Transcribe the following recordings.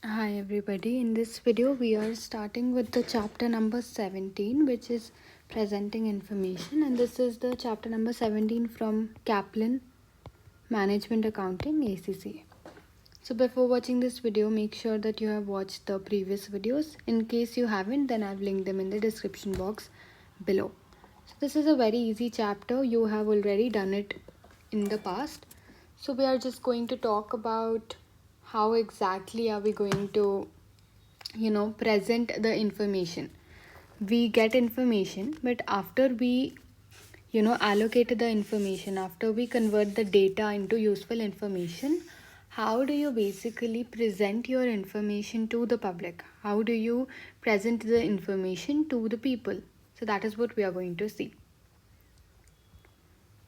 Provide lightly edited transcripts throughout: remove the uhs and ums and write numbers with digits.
Hi everybody, in this video we are starting with the chapter number 17, which is presenting information, and this is the chapter number 17 from Kaplan Management Accounting ACCA. So before watching this video, make sure that you have watched the previous videos. In case you haven't, then I've linked them in the description box below. So this is a very easy chapter. You have already done it in the past. So we are just going to talk about how exactly are we going to present the information. We get information, but after we allocate the information, after we convert the data into useful information, how do you basically present your information to the public? How do you present the information to the people? So that is what we are going to see.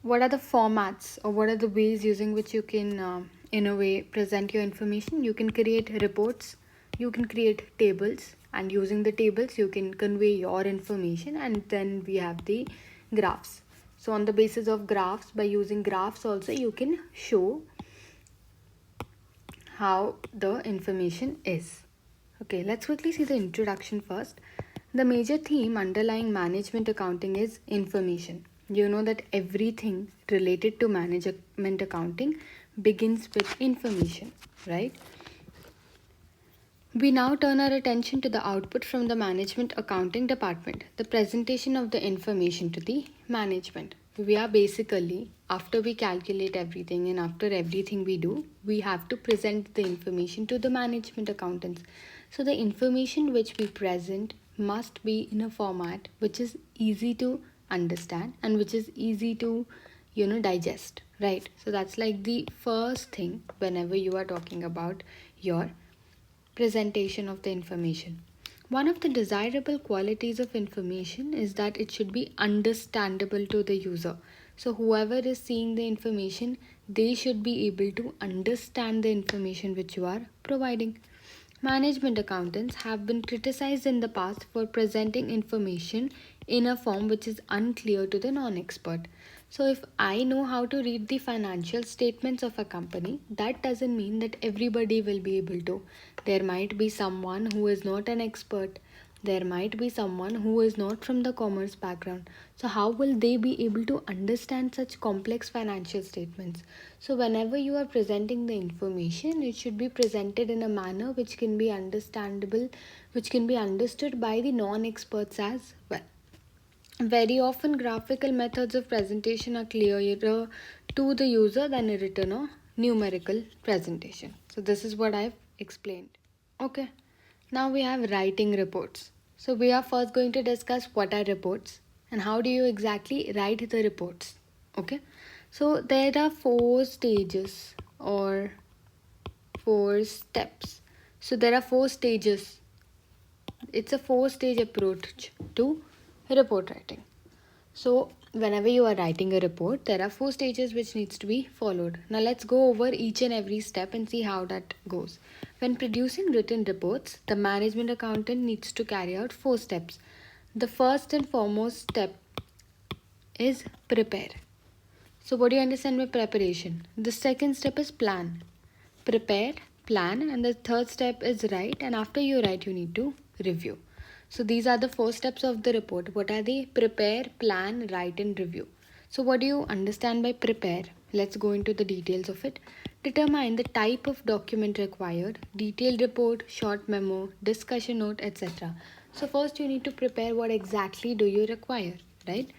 What are the formats, or what are the ways using which you can in a way present your information? You can create reports, you can create tables, and using the tables you can convey your information, and then we have the graphs. So on the basis of graphs, by using graphs also, you can show how the information is. Okay, let's quickly see the introduction first. The major theme underlying management accounting is information. You know that everything related to management accounting begins with information, right? We now turn our attention to the output from the management accounting department, the presentation of the information to the management. We are basically, after we calculate everything and after everything we do, we have to present the information to the management accountants. So the information which we present must be in a format which is easy to understand and which is easy to digest, right? So that's like the first thing whenever you are talking about your presentation of the information. One of the desirable qualities of information is that it should be understandable to the user. So whoever is seeing the information, they should be able to understand the information which you are providing. Management accountants have been criticized in the past for presenting information in a form which is unclear to the non-expert. So if I know how to read the financial statements of a company, that doesn't mean that everybody will be able to. There might be someone who is not an expert. There might be someone who is not from the commerce background. So how will they be able to understand such complex financial statements? So whenever you are presenting the information, it should be presented in a manner which can be understandable, which can be understood by the non-experts as well. Very often, graphical methods of presentation are clearer to the user than a written or numerical presentation. So this is what I've explained. Okay, now we have writing reports. So we are first going to discuss what are reports and how do you exactly write the reports. Okay, so there are 4 stages or 4 steps. So there are 4 stages. It's a 4-stage approach to report writing. So whenever you are writing a report, there are 4 stages which needs to be followed. Now let's go over each and every step and see how that goes. When producing written reports, the management accountant needs to carry out 4 steps. The first and foremost step is prepare. So what do you understand by preparation? The second step is plan. Prepare, plan, and the third step is write, and after you write you need to review. So these are the 4 steps of the report. What are they? Prepare, plan, write, and review. So what do you understand by prepare? Let's go into the details of it. Determine the type of document required, detailed report, short memo, discussion note, etc. So first you need to prepare what exactly do you require, right?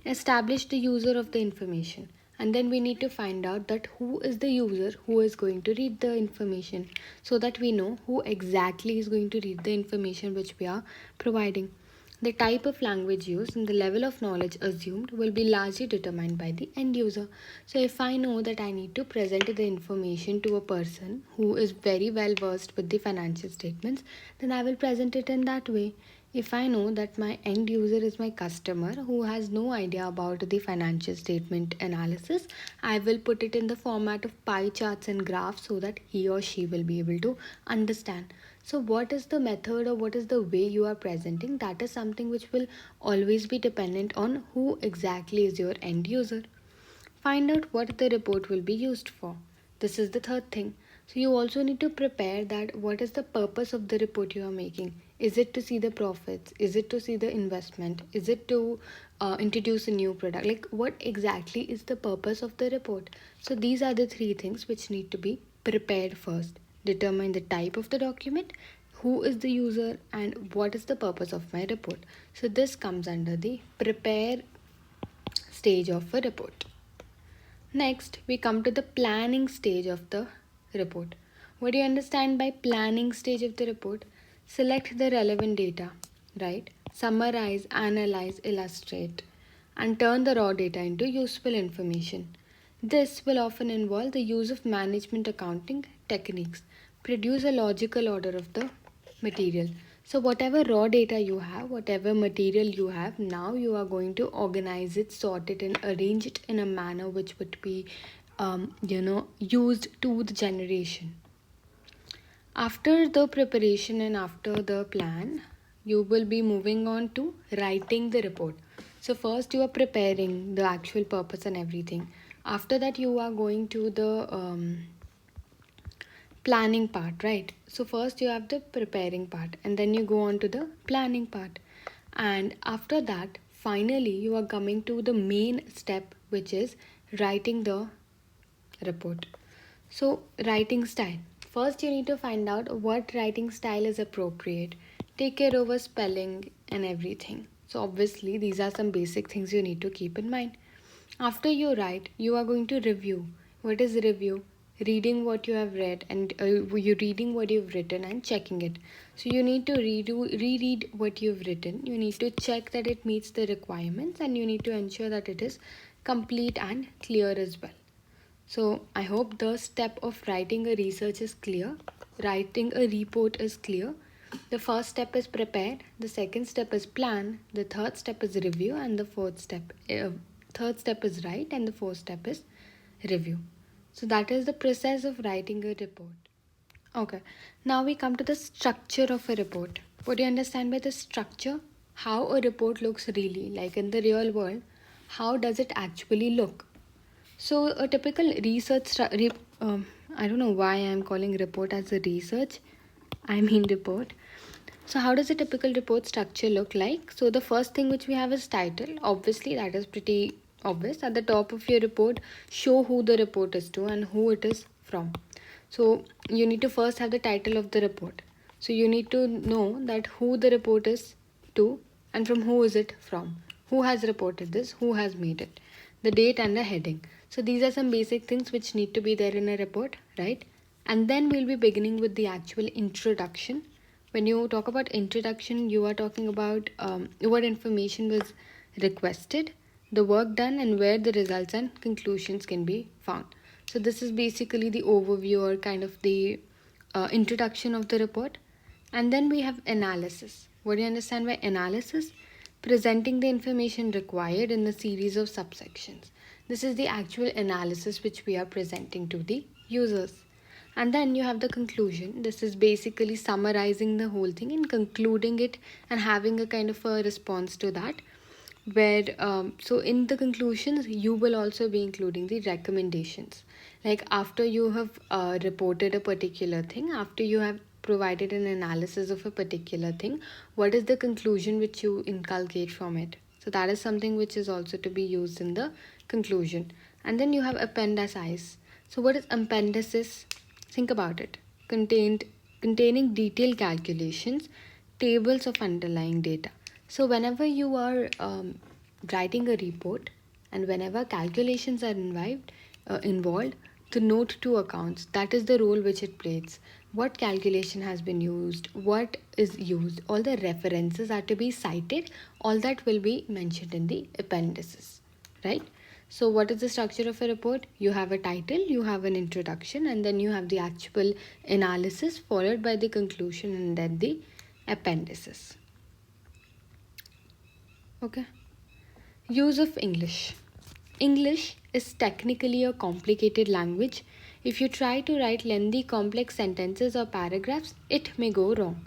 Establish the user of the information, and then we need to find out that who is the user who is going to read the information, so that we know who exactly is going to read the information which we are providing. The type of language used and the level of knowledge assumed will be largely determined by the end user. So if I know that I need to present the information to a person who is very well versed with the financial statements, then I will present it in that way. If I know that my end user is my customer who has no idea about the financial statement analysis, I will put it in the format of pie charts and graphs so that he or she will be able to understand. So what is the method or what is the way you are presenting? That is something which will always be dependent on who exactly is your end user. Find out what the report will be used for. This is the third thing. So you also need to prepare that what is the purpose of the report you are making. Is it to see the profits? Is it to see the investment? Is it to introduce a new product? Like, what exactly is the purpose of the report? So these are the three things which need to be prepared first. Determine the type of the document, who is the user, and what is the purpose of my report. So this comes under the prepare stage of a report. Next, we come to the planning stage of the report. What do you understand by planning stage of the report? Select the relevant data, right? Summarize, analyze, illustrate, and turn the raw data into useful information. This will often involve the use of management accounting techniques. Produce a logical order of the material. So whatever raw data you have, whatever material you have, now you are going to organize it, sort it, and arrange it in a manner which would be used to the generation. After the preparation and after the plan, you will be moving on to writing the report. So first you are preparing the actual purpose and everything. After that you are going to the planning part, right? So first you have the preparing part and then you go on to the planning part. And after that, finally you are coming to the main step, which is writing the report. So writing style. First you need to find out what writing style is appropriate. Take care over spelling and everything. So obviously these are some basic things you need to keep in mind. After you write, you are going to review. What is review? Reading what you have read and you reading what you've written and checking it. So you need to reread what you've written. You need to check that it meets the requirements and you need to ensure that it is complete and clear as well. So I hope the step of writing a research is clear. Writing a report is clear. The first step is prepare. The second step is plan. The third step is review, and the third step is write, and the fourth step is review. So that is the process of writing a report. Okay. Now we come to the structure of a report. What do you understand by the structure? How a report looks really, like in the real world. How does it actually look? So a typical I don't know why I'm calling report as a research. I mean report. So how does a typical report structure look like? So the first thing which we have is title. Obviously that is pretty obvious. At the top of your report, show who the report is to and who it is from. So you need to first have the title of the report. So you need to know that who the report is to and from who is it from. Who has reported this, who has made it, the date and the heading. So these are some basic things which need to be there in a report, right? And then we'll be beginning with the actual introduction. When you talk about introduction, you are talking about what information was requested, the work done, and where the results and conclusions can be found. So this is basically the overview or kind of the introduction of the report. And then we have analysis. What do you understand by analysis? Presenting the information required in a series of subsections. This is the actual analysis which we are presenting to the users. And then you have the conclusion. This is basically summarizing the whole thing and concluding it and having a kind of a response to that. Where so in the conclusions you will also be including the recommendations. Like after you have reported a particular thing, after you have provided an analysis of a particular thing, what is the conclusion which you inculcate from it? So that is something which is also to be used in the conclusion. And then you have appendices. So what is appendices? Think about it. Containing detailed calculations, tables of underlying data. So whenever you are writing a report and whenever calculations are involved, to note to accounts, that is the role which it plays. What calculation has been used, what is used, all the references are to be cited, all that will be mentioned in the appendices, right? So what is the structure of a report? You have a title, you have an introduction, and then you have the actual analysis followed by the conclusion and then the appendices. Okay. Use of English. English is technically a complicated language. If you try to write lengthy complex sentences or paragraphs, it may go wrong.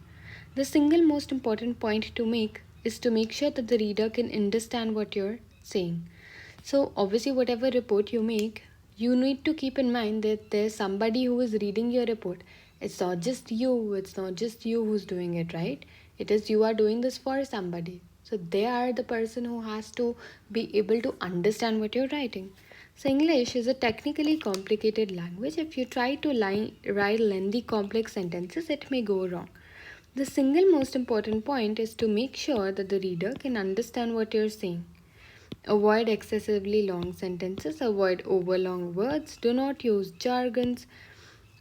The single most important point to make is to make sure that the reader can understand what you're saying. So obviously whatever report you make, You need to keep in mind that there's somebody who is reading your report. It's not just you who's doing it, right? It is you are doing this for somebody. So they are the person who has to be able to understand what you're writing. So English is a technically complicated language. If you try to write lengthy complex sentences, it may go wrong. The single most important point is to make sure that the reader can understand what you're saying. Avoid excessively long sentences, avoid overlong words, do not use jargons.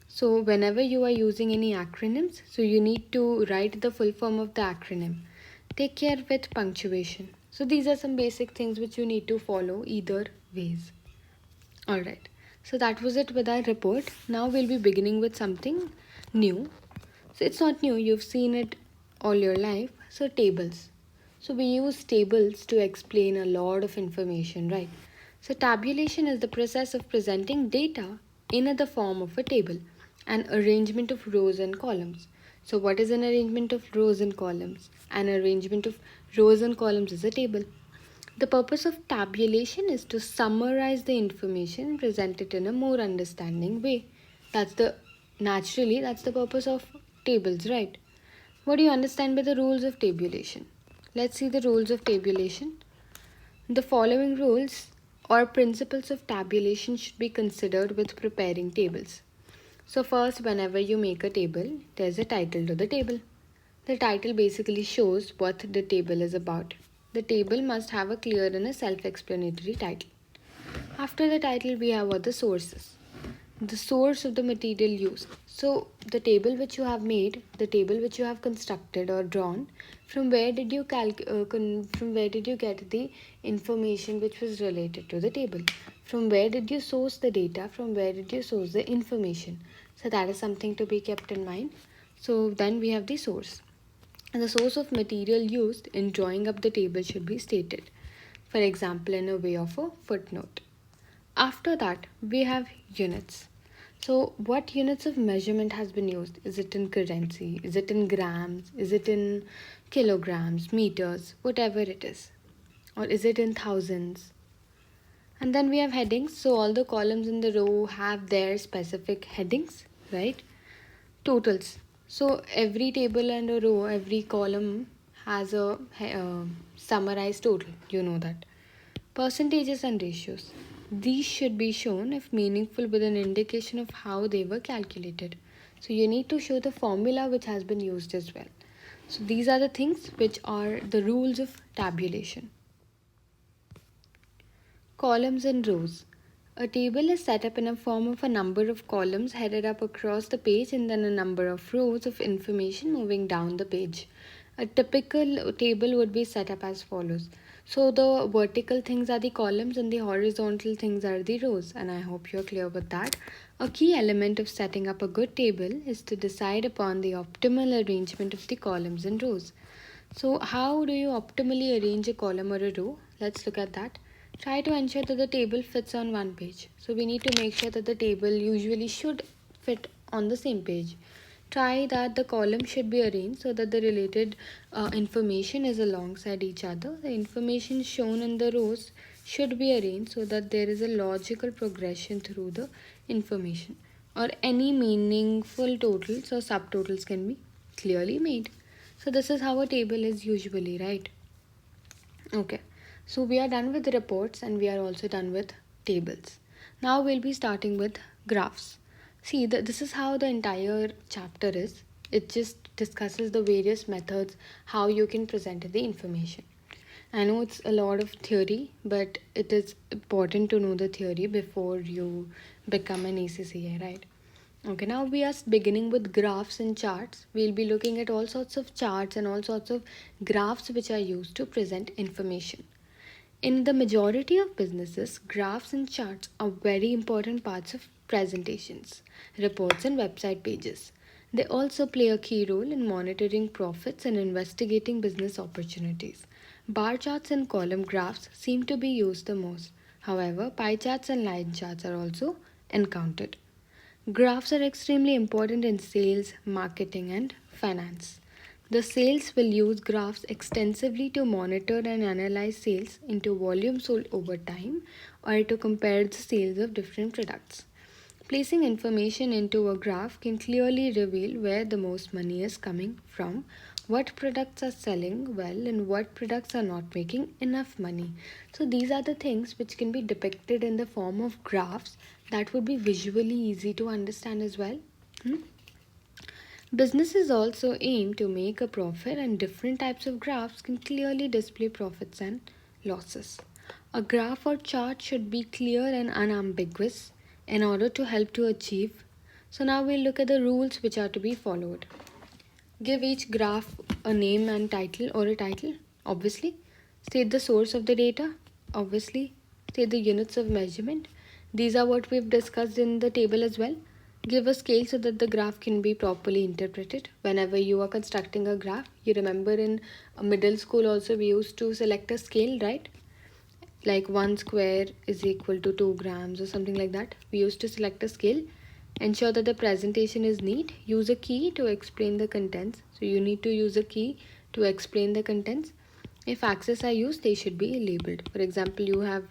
So, whenever you are using any acronyms, so you need to write the full form of the acronym. Take care with punctuation. So, these are some basic things which you need to follow either ways. Alright, so that was it with our report. Now we'll be beginning with something new. So it's not new, you've seen it all your life. So tables. So we use tables to explain a lot of information, right? So tabulation is the process of presenting data in the form of a table, an arrangement of rows and columns. So what is an arrangement of rows and columns? An arrangement of rows and columns is a table. The purpose of tabulation is to summarize the information and present it in a more understanding way. That's the purpose of tables, right? What do you understand by the rules of tabulation? Let's see the rules of tabulation. The following rules or principles of tabulation should be considered with preparing tables. So first, whenever you make a table, there's a title to the table. The title basically shows what the table is about. The table must have a clear and a self-explanatory title. After the title, we have the sources. The source of the material used. So the table which you have made, the table which you have constructed or drawn, from where did you from where did you get the information which was related to the table? From where did you source the data? From where did you source the information? So that is something to be kept in mind. So then we have the source. And the source of material used in drawing up the table should be stated. For example, in a way of a footnote. After that, we have units. So, what units of measurement has been used? Is it in currency? Is it in grams? Is it in kilograms, meters, whatever it is? Or is it in thousands? And then we have headings. So, all the columns in the row have their specific headings, right? Totals. So, every table and a row, every column has a summarized total. You know that. Percentages and ratios. These should be shown if meaningful with an indication of how they were calculated. So you need to show the formula which has been used as well. So these are the things which are the rules of tabulation. Columns and rows. A table is set up in a form of a number of columns headed up across the page and then a number of rows of information moving down the page. A typical table would be set up as follows. So the vertical things are the columns and the horizontal things are the rows, and I hope you're clear with that. A key element of setting up a good table is to decide upon the optimal arrangement of the columns and rows. So how do you optimally arrange a column or a row? Let's look at that. Try to ensure that the table fits on one page. So we need to make sure that the table usually should fit on the same page. Try that the column should be arranged so that the related information is alongside each other. The information shown in the rows should be arranged so that there is a logical progression through the information, or any meaningful totals or subtotals can be clearly made. So this is how a table is usually, right? Okay, so we are done with the reports and we are also done with tables. Now we'll be starting with graphs. See, this is how the entire chapter is. It just discusses the various methods how you can present the information. I know it's a lot of theory, but it is important to know the theory before you become an ACCA, right? Okay, now we are beginning with graphs and charts. We'll be looking at all sorts of charts and all sorts of graphs which are used to present information. In the majority of businesses, graphs and charts are very important parts of presentations, reports, and website pages. They also play a key role in monitoring profits and investigating business opportunities. Bar charts and column graphs seem to be used the most. However, pie charts and line charts are also encountered. Graphs are extremely important in sales, marketing, and finance. The sales will use graphs extensively to monitor and analyze sales into volume sold over time or to compare the sales of different products. Placing information into a graph can clearly reveal where the most money is coming from, what products are selling well, and what products are not making enough money. So, these are the things which can be depicted in the form of graphs that would be visually easy to understand as well. Hmm? Businesses also aim to make a profit, and different types of graphs can clearly display profits and losses. A graph or chart should be clear and unambiguous in order to help to achieve. So, now we'll look at the rules which are to be followed. Give each graph a name and title or a title, obviously. State the source of the data, obviously. State the units of measurement. These are what we've discussed in the table as well. Give a scale so that the graph can be properly interpreted. Whenever you are constructing a graph, you remember in middle school also we used to select a scale, right? Like 1 square is equal to 2 grams or something like that. We used to select a scale. Ensure that the presentation is neat. Use a key to explain the contents. So you need to use a key to explain the contents. If axes are used, they should be labeled. For example, you have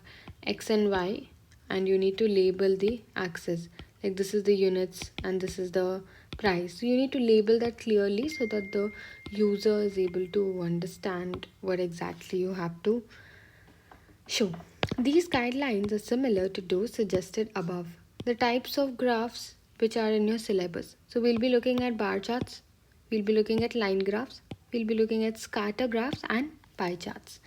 x and y and you need to label the axes. Like this is the units and this is the price. So you need to label that clearly so that the user is able to understand what exactly you have to show. These guidelines are similar to those suggested above. The types of graphs which are in your syllabus. So we'll be looking at bar charts, we'll be looking at line graphs, we'll be looking at scatter graphs and pie charts.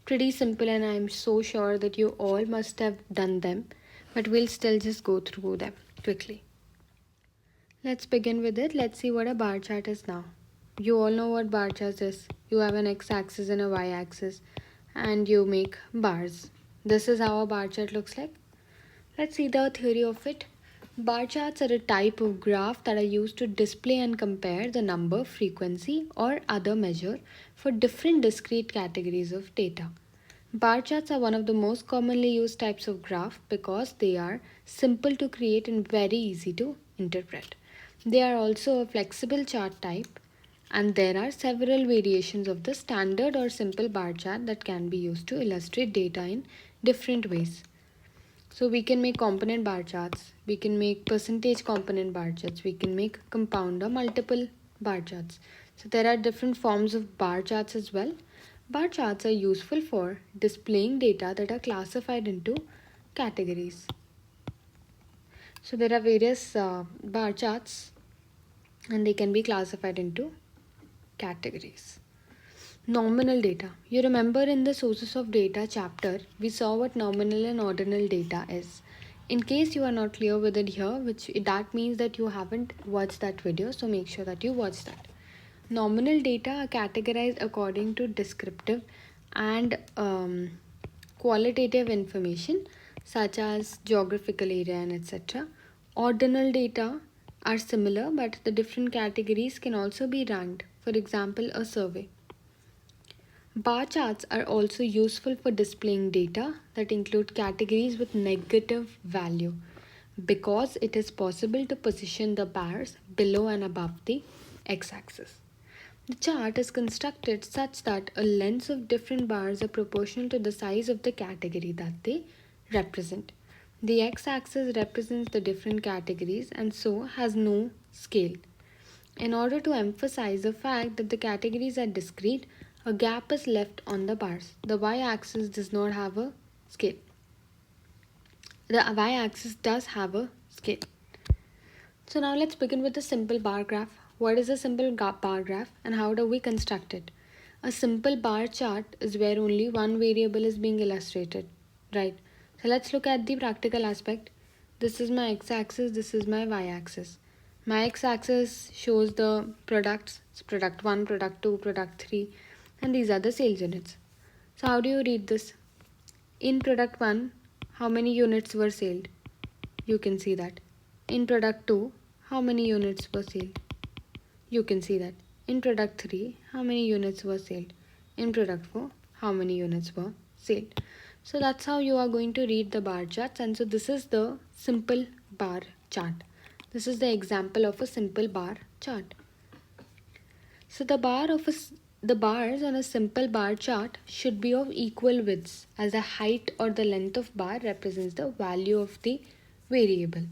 Pretty simple, and I'm so sure that you all must have done them, but we'll still just go through them quickly. Let's begin with it. Let's see what a bar chart is now. You all know what bar chart is. You have an x-axis and a y-axis and you make bars. This is how a bar chart looks like. Let's see the theory of it. Bar charts are a type of graph that are used to display and compare the number, frequency or other measure for different discrete categories of data. Bar charts are one of the most commonly used types of graph because they are simple to create and very easy to interpret. They are also a flexible chart type, and there are several variations of the standard or simple bar chart that can be used to illustrate data in different ways. So we can make component bar charts, we can make percentage component bar charts, we can make compound or multiple bar charts. So there are different forms of bar charts as well. Bar charts are useful for displaying data that are classified into categories. So there are various bar charts and they can be classified into categories. Nominal data. You remember in the sources of data chapter, we saw what nominal and ordinal data is. In case you are not clear with it here, which that means that you haven't watched that video, so make sure that you watch that. Nominal data are categorized according to descriptive and qualitative information such as geographical area and etc. Ordinal data are similar, but the different categories can also be ranked. For example, a survey. Bar charts are also useful for displaying data that include categories with negative value because it is possible to position the bars below and above the x-axis. The chart is constructed such that a length of different bars are proportional to the size of the category that they represent. The x-axis represents the different categories and so has no scale. In order to emphasize the fact that the categories are discrete, a gap is left on the bars. The y-axis does not have a scale. The y-axis does have a scale. So now let's begin with a simple bar graph. What is a simple bar graph and how do we construct it? A simple bar chart is where only one variable is being illustrated, right? So let's look at the practical aspect. This is my x-axis, this is my y-axis. My x-axis shows the products, it's product 1, product 2, product 3, and these are the sales units. So how do you read this? In product 1, how many units were sold? You can see that. In product 2, how many units were sold? You can see that. In product 3, how many units were sold? In product 4, how many units were sold? So that's how you are going to read the bar charts. And so this is the simple bar chart. This is the example of a simple bar chart. So the bars on a simple bar chart should be of equal widths, as the height or the length of bar represents the value of the variable.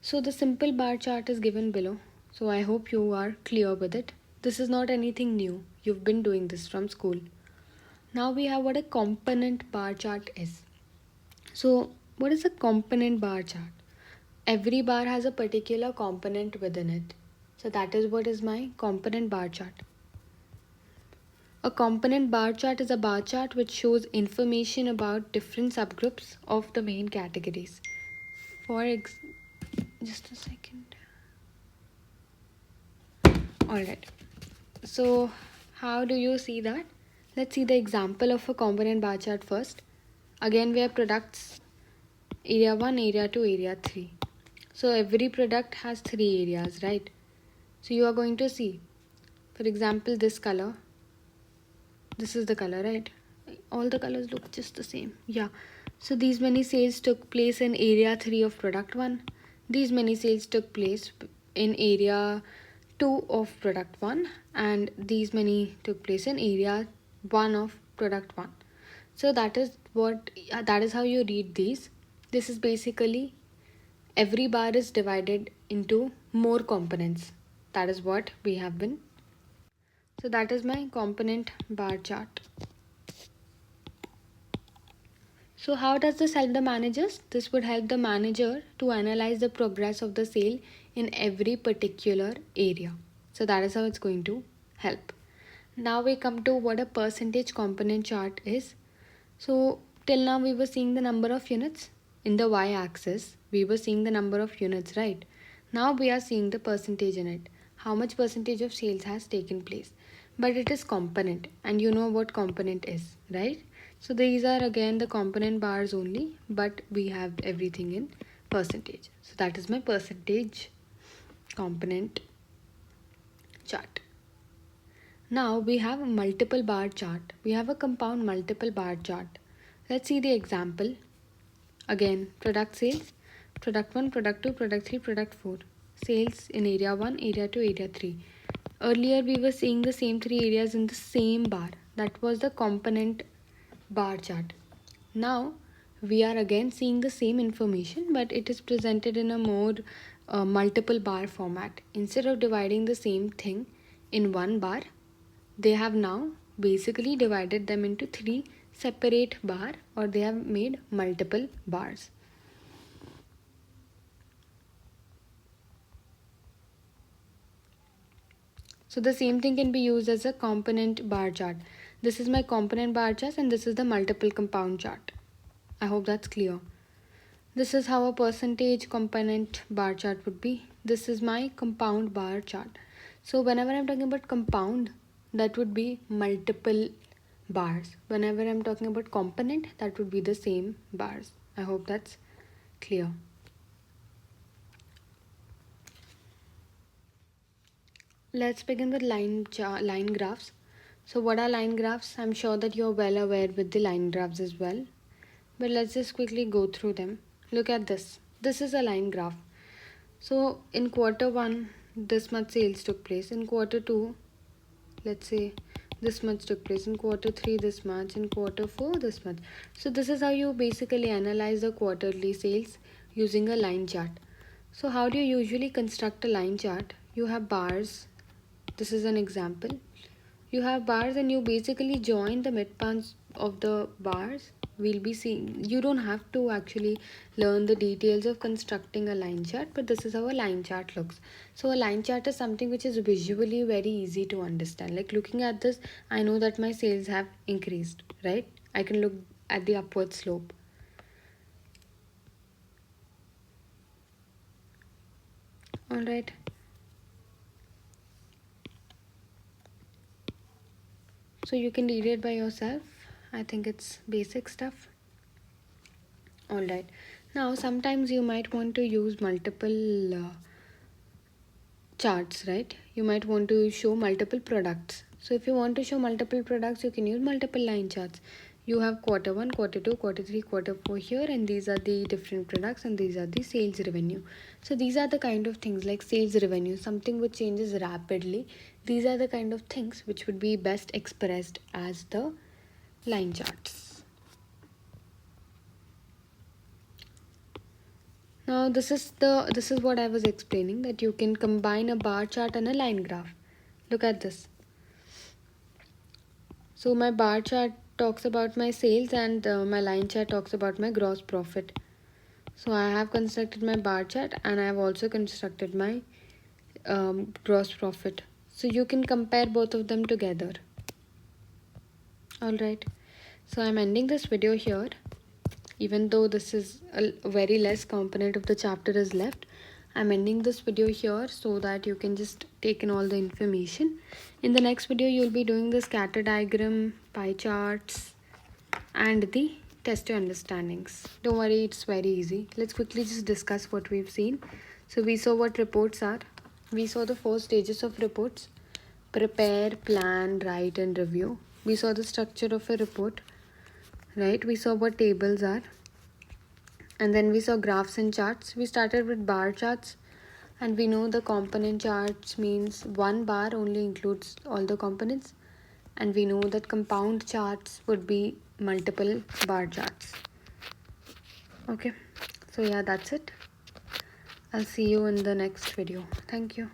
So the simple bar chart is given below. So I hope you are clear with it. This is not anything new. You've been doing this from school. Now we have what a component bar chart is. So what is a component bar chart? Every bar has a particular component within it. So that is what is my component bar chart. A component bar chart is a bar chart which shows information about different subgroups of the main categories. Just a second. Alright. So how do you see that? Let's see the example of a component bar chart first. Again, we have products area 1, area 2, area 3. So every product has 3 areas, right? So you are going to see, for example, this color. This is the color, right? All the colors look just the same. Yeah. So these many sales took place in area 3 of product 1. These many sales took place in area 2 of product 1, and these many took place in area 1 of product 1. So that is how you read these. This is basically every bar is divided into more components. That is what we have been. So that is my component bar chart. So how does this help the managers? This would help the manager to analyze the progress of the sale in every particular area. So that is how it's going to help. Now we come to what a percentage component chart is. So till now we were seeing the number of units. In the y-axis, we were seeing the number of units, right? Now we are seeing the percentage in it. How much percentage of sales has taken place. But it is component, and you know what component is, right? So these are again the component bars only, but we have everything in percentage. So that is my percentage component chart. Now we have a multiple bar chart. We have a compound multiple bar chart. Let's see the example. Again, product sales, product 1, product 2, product 3, product 4. Sales in area 1, area 2, area 3. Earlier we were seeing the same 3 areas in the same bar. That was the component bar chart. Now we are again seeing the same information, but it is presented in a more multiple bar format. Instead of dividing the same thing in one bar, they have now basically divided them into 3 separate bar, or they have made multiple bars. So the same thing can be used as a component bar chart. This is my component bar chart and this is the multiple compound chart. I hope that's clear. This is how a percentage component bar chart would be. This is my compound bar chart. So whenever I'm talking about compound, that would be multiple bars. Whenever I'm talking about component, that would be the same bars. I hope that's clear. Let's begin with line graphs. So what are line graphs? I'm sure that you're well aware with the line graphs as well. But let's just quickly go through them. Look at this. This is a line graph. So in quarter 1, this much sales took place. In quarter 2, let's say this much took place. In quarter 3, this much. In quarter 4, this much. So this is how you basically analyze the quarterly sales using a line chart. So how do you usually construct a line chart? You have bars. This is an example. You have bars and you basically join the midpoints of the bars. We'll be seeing, you don't have to actually learn the details of constructing a line chart, but this is how a line chart looks. So a line chart is something which is visually very easy to understand. Like looking at this, I know that my sales have increased, right? I can look at the upward slope. All right. So you can read it by yourself. I think it's basic stuff. Alright, now sometimes you might want to use multiple charts, right? You might want to show multiple products. So if you want to show multiple products, you can use multiple line charts. you have quarter 1, quarter 2, quarter 3, quarter 4 here, and these are the different products and these are the sales revenue. So these are the kind of things like sales revenue, something which changes rapidly. These are the kind of things which would be best expressed as the line charts. Now this is what I was explaining, that you can combine a bar chart and a line graph. Look at this. So my bar chart talks about my sales and my line chart talks about my gross profit. So I have constructed my bar chart and I have also constructed my gross profit. So you can compare both of them together. Alright. So I'm ending this video here. Even though this is a very less component of the chapter is left, I'm ending this video here so that you can just take in all the information. In the next video, you'll be doing the scatter diagram, pie charts, and the test your understandings. Don't worry, it's very easy. Let's quickly just discuss what we've seen. So we saw what reports are. We saw the 4 stages of reports: prepare, plan, write, and review. We saw the structure of a report, right? We saw what tables are, and then we saw graphs and charts. We started with bar charts, and we know the component charts means one bar only includes all the components, and we know that compound charts would be multiple bar charts. Okay, so yeah, that's it. I'll see you in the next video. Thank you.